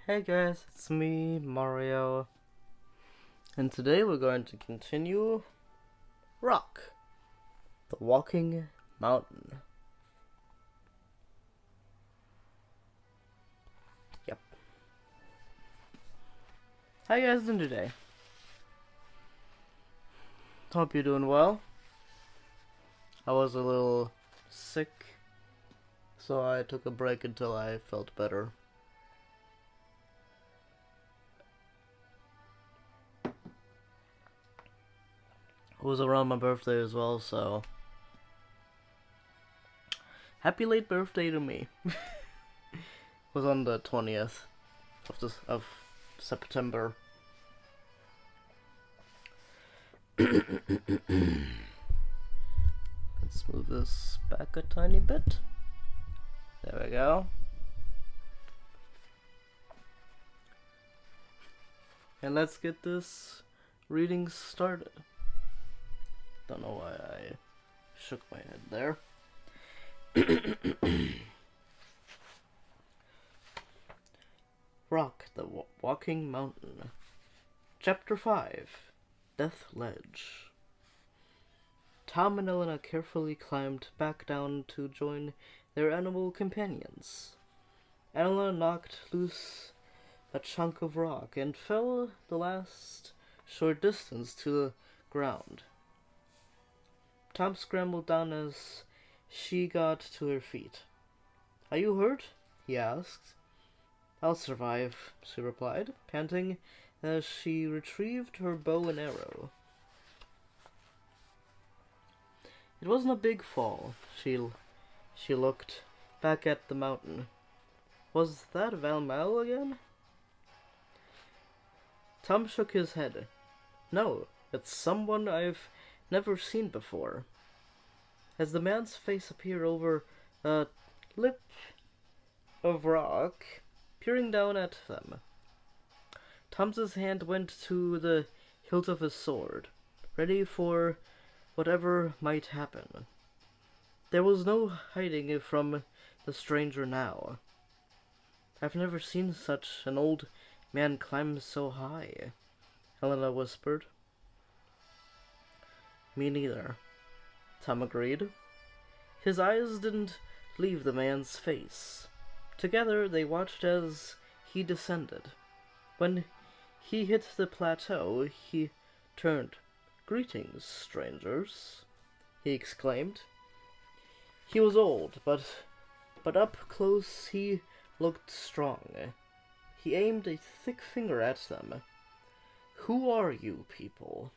Hey guys, it's me, Mario, and today we're going to continue Rokk, the Walking Mountain. Yep. How you guys doing today? Hope you're doing well. I was a little sick, so I took a break until I felt better. It was around my birthday as well, so happy late birthday to me. It was on the 20th of September. Let's move this back a tiny bit. There we go. And let's get this reading started. Don't know why I shook my head there. Rokk, the Walking Mountain. Chapter 5, Death Ledge. Tom and Elena carefully climbed back down to join their animal companions. Elena knocked loose a chunk of rock and fell the last short distance to the ground. Tom scrambled down as she got to her feet. "Are you hurt?" he asked. "I'll survive," she replied, panting as she retrieved her bow and arrow. It wasn't a big fall. She looked back at the mountain. Was that Valmal again? Tom shook his head. "No, it's someone I've never seen before." As the man's face appeared over a lip of rock, peering down at them, Tom's hand went to the hilt of his sword, ready for whatever might happen. There was no hiding from the stranger now. "I've never seen such an old man climb so high," Helena whispered. "Me neither," Tom agreed. His eyes didn't leave the man's face. Together they watched as he descended. When he hit the plateau, he turned. "Greetings, strangers," he exclaimed. He was old, but up close he looked strong. He aimed a thick finger at them. "Who are you people?"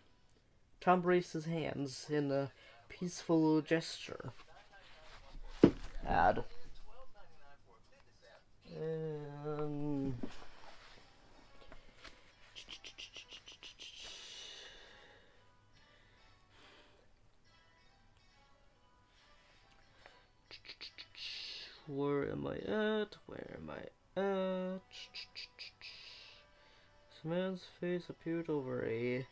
Tom raised his hands in a peaceful gesture. Add. Where am I at? Where am I at? This man's face appeared over a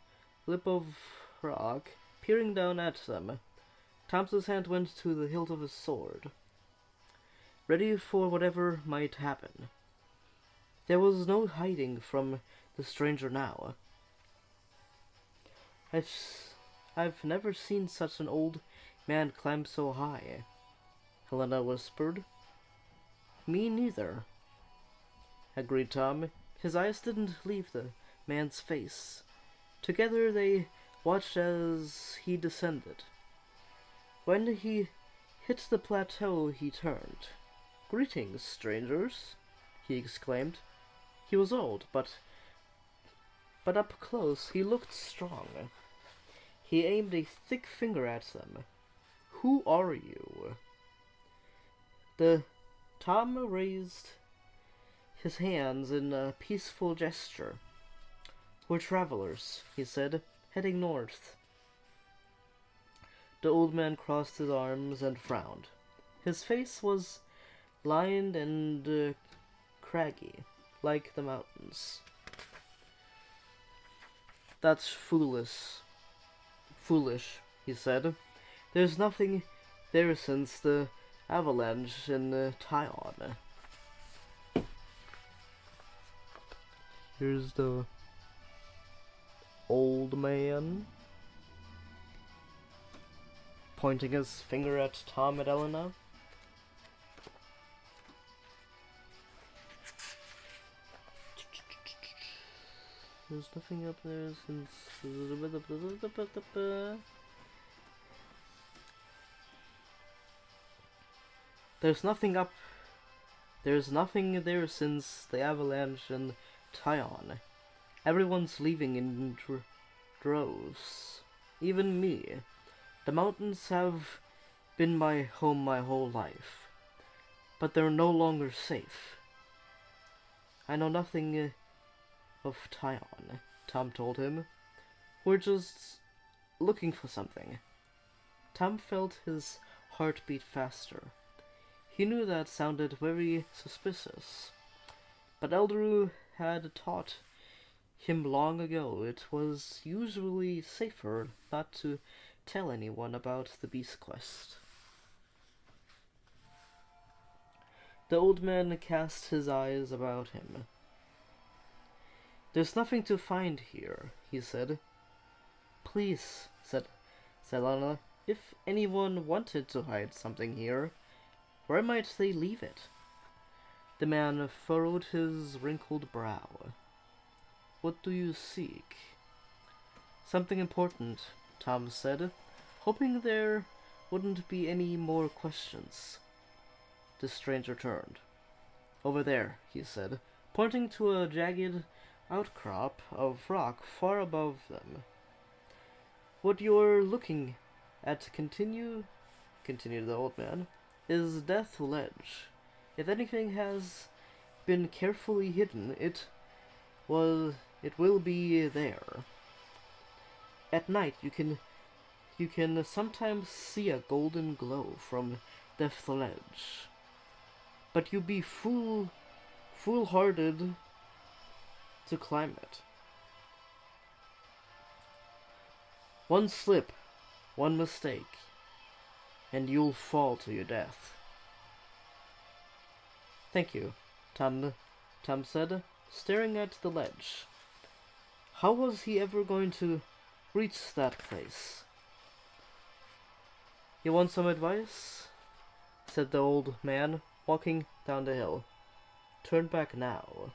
lip of rock, peering down at them. Tom's hand went to the hilt of his sword, ready for whatever might happen. There was no hiding from the stranger now. I've never seen such an old man climb so high," Helena whispered. "Me neither," agreed Tom. His eyes didn't leave the man's face. Together they watched as he descended. When he hit the plateau, he turned. "Greetings, strangers," he exclaimed. He was old, but up close he looked strong. He aimed a thick finger at them. "Who are you?" Tom raised his hands in a peaceful gesture. "We're travelers," he said, "heading north." The old man crossed his arms and frowned. His face was lined and craggy, like the mountains. "That's foolish," he said. "There's nothing there since the avalanche in Taiwan." Here's the old man pointing his finger at Tom and Elena. There's nothing up there since... There's nothing there since the avalanche in Tyon. Everyone's leaving in droves. Even me. The mountains have been my home my whole life. But they're no longer safe. I know nothing of Tyon, Tom told him. We're just looking for something. Tom felt his heart beat faster. He knew that sounded very suspicious, but Eldru had taught him long ago it was usually safer not to tell anyone about the beast quest. The old man cast his eyes about him. There's nothing to find here, he said. Please, said Elena, if anyone wanted to hide something here, where might they leave it? The man furrowed his wrinkled brow. What do you seek? Something important, Tom said, hoping there wouldn't be any more questions. The stranger turned. Over there, he said, pointing to a jagged outcrop of rock far above them. What you're looking at continued the old man, is Death Ledge. If anything has been carefully hidden, it will be there. At night you can sometimes see a golden glow from Death Ledge. But you'd be foolhardy to climb it. One slip, one mistake, and you'll fall to your death. Thank you, Tom said, staring at the ledge. How was he ever going to reach that place? You want some advice? Said the old man, walking down the hill. Turn back now.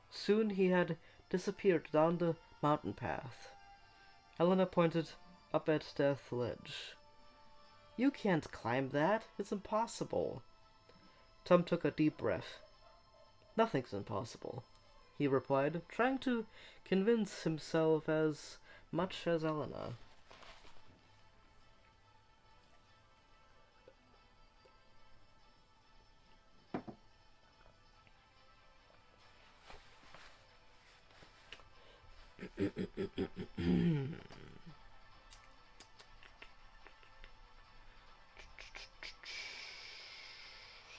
Soon he had disappeared down the mountain path. Elena pointed up at Death Ledge. You can't climb that. It's impossible. Tom took a deep breath. Nothing's impossible, he replied, trying to convince himself as much as Elena.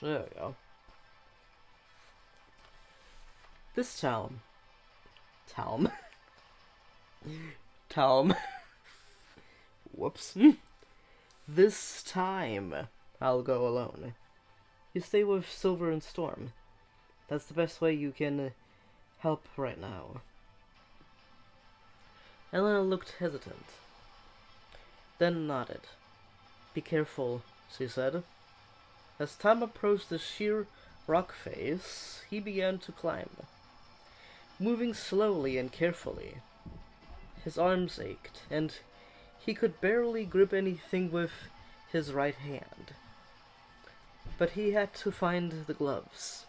There we go. This town. Whoops. This time, I'll go alone. You stay with Silver and Storm. That's the best way you can help right now. Elena looked hesitant, then nodded. Be careful, she said. As Tom approached the sheer rock face, he began to climb, moving slowly and carefully. His arms ached, and he could barely grip anything with his right hand. But he had to find the gloves.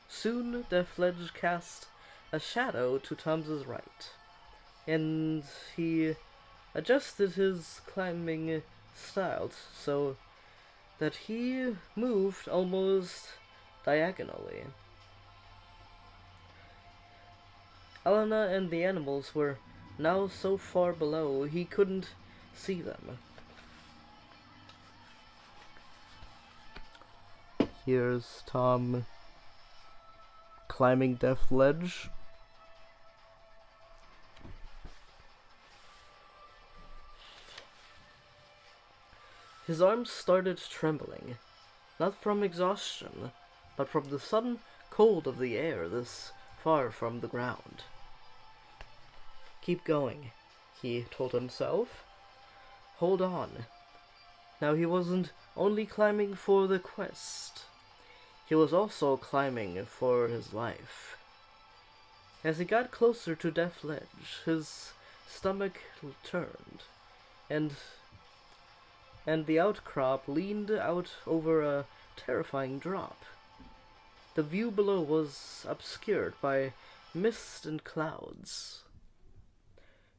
Soon Death Ledge cast a shadow to Tom's right, and he adjusted his climbing style so that he moved almost diagonally. Elena and the animals were now so far below he couldn't see them. Here's Tom climbing Death Ledge. His arms started trembling, not from exhaustion, but from the sudden cold of the air this far from the ground. Keep going, he told himself. Hold on. Now he wasn't only climbing for the quest. He was also climbing for his life. As he got closer to Death Ledge, his stomach turned, and the outcrop leaned out over a terrifying drop. The view below was obscured by mist and clouds.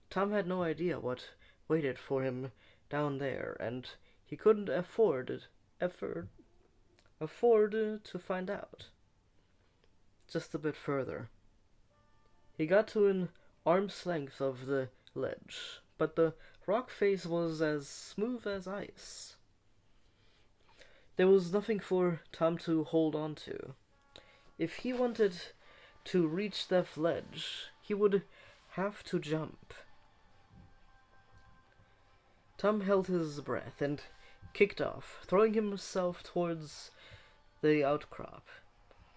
Tom had no idea what waited for him down there, and he couldn't afford to find out. Just a bit further. He got to an arm's length of the ledge, but the rock face was as smooth as ice. There was nothing for Tom to hold on to. If he wanted to reach Death Ledge, he would have to jump. Tom held his breath and kicked off, throwing himself towards the outcrop.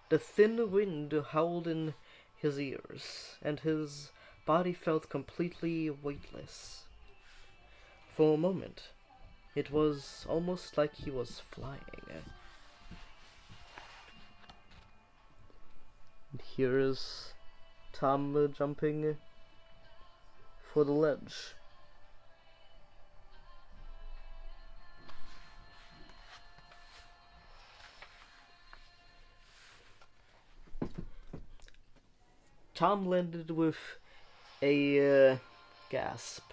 The thin wind howled in his ears, and his body felt completely weightless. For a moment, it was almost like he was flying. And here is Tom jumping for the ledge. Tom landed with a gasp.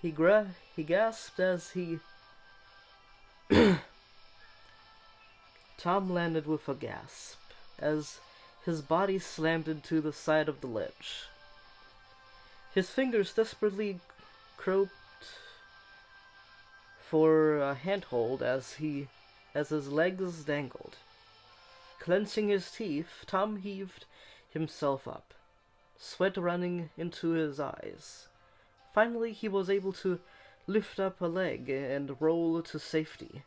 He gasped as he... Tom landed with a gasp as his body slammed into the side of the ledge. His fingers desperately groped for a handhold as his legs dangled. Clenching his teeth, Tom heaved himself up, sweat running into his eyes. Finally, he was able to lift up a leg and roll to safety.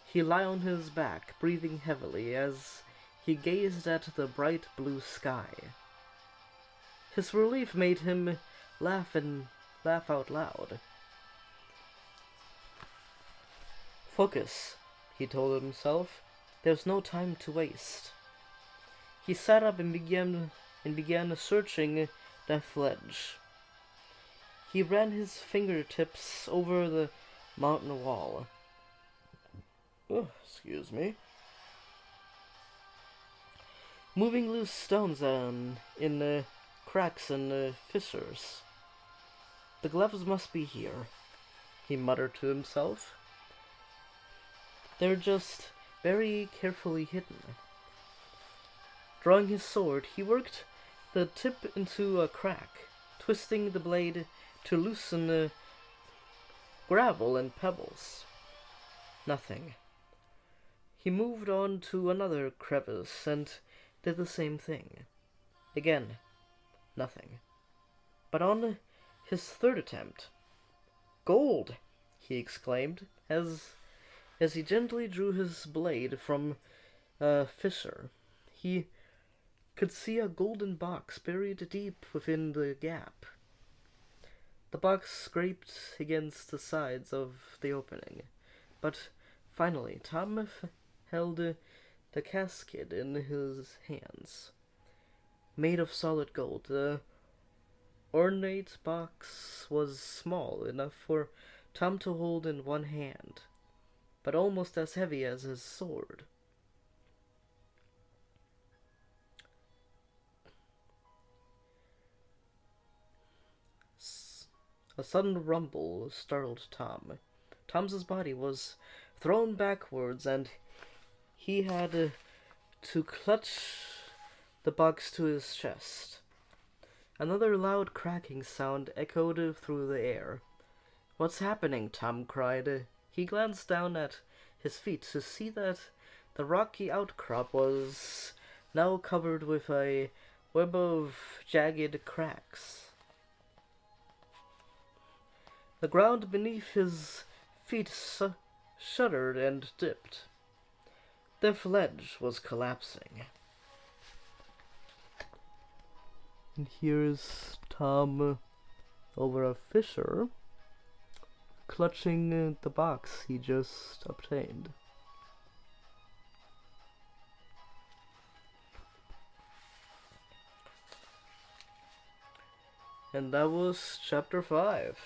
He lay on his back, breathing heavily as he gazed at the bright blue sky. His relief made him laugh out loud. "Focus," he told himself. "There's no time to waste." He sat up and began searching Death Ledge. He ran his fingertips over the mountain wall. Oh, excuse me. Moving loose stones in cracks and fissures. "The gloves must be here," he muttered to himself. "They're just very carefully hidden." Drawing his sword, he worked the tip into a crack, twisting the blade to loosen the gravel and pebbles. Nothing. He moved on to another crevice and did the same thing. Again, nothing. But on his third attempt, "Gold!" he exclaimed as he gently drew his blade from a fissure. He could see a golden box buried deep within the gap. The box scraped against the sides of the opening, but finally Tom held the casket in his hands. Made of solid gold, the ornate box was small enough for Tom to hold in one hand, but almost as heavy as his sword. A sudden rumble startled Tom. Tom's body was thrown backwards, and he had to clutch the box to his chest. Another loud cracking sound echoed through the air. "What's happening?" Tom cried. He glanced down at his feet to see that the rocky outcrop was now covered with a web of jagged cracks. The ground beneath his feet shuddered and dipped. The ledge was collapsing. And here's Tom over a fissure, clutching the box he just obtained. And that was chapter 5.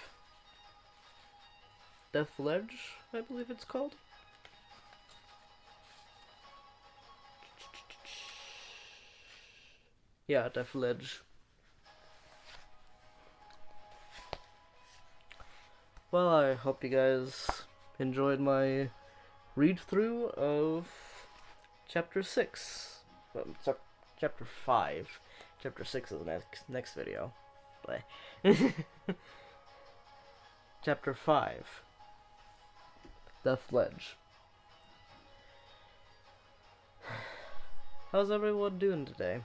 Death Ledge, I believe it's called. Yeah, Death Ledge. Well, I hope you guys enjoyed my read-through of chapter 6. Well, chapter 5. Chapter 6 is the next video. Chapter 5. Death Ledge. How's everyone doing today?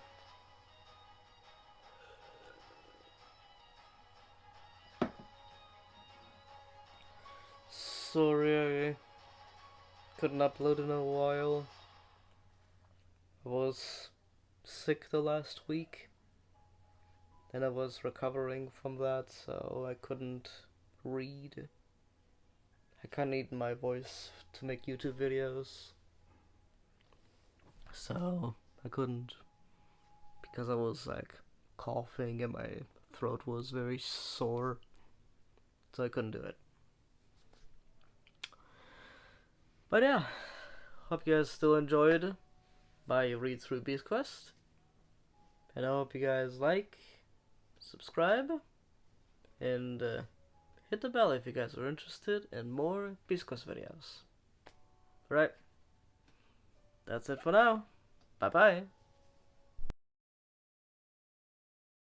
Sorry I couldn't upload in a while. I was sick the last week. Then I was recovering from that, so I couldn't read. I kinda need my voice to make YouTube videos. So I couldn't, because I was like coughing and my throat was very sore. So I couldn't do it. But yeah, hope you guys still enjoyed my read through Beast Quest. And I hope you guys like, subscribe, and hit the bell if you guys are interested in more Beast Quest videos. Alright, that's it for now. Bye bye.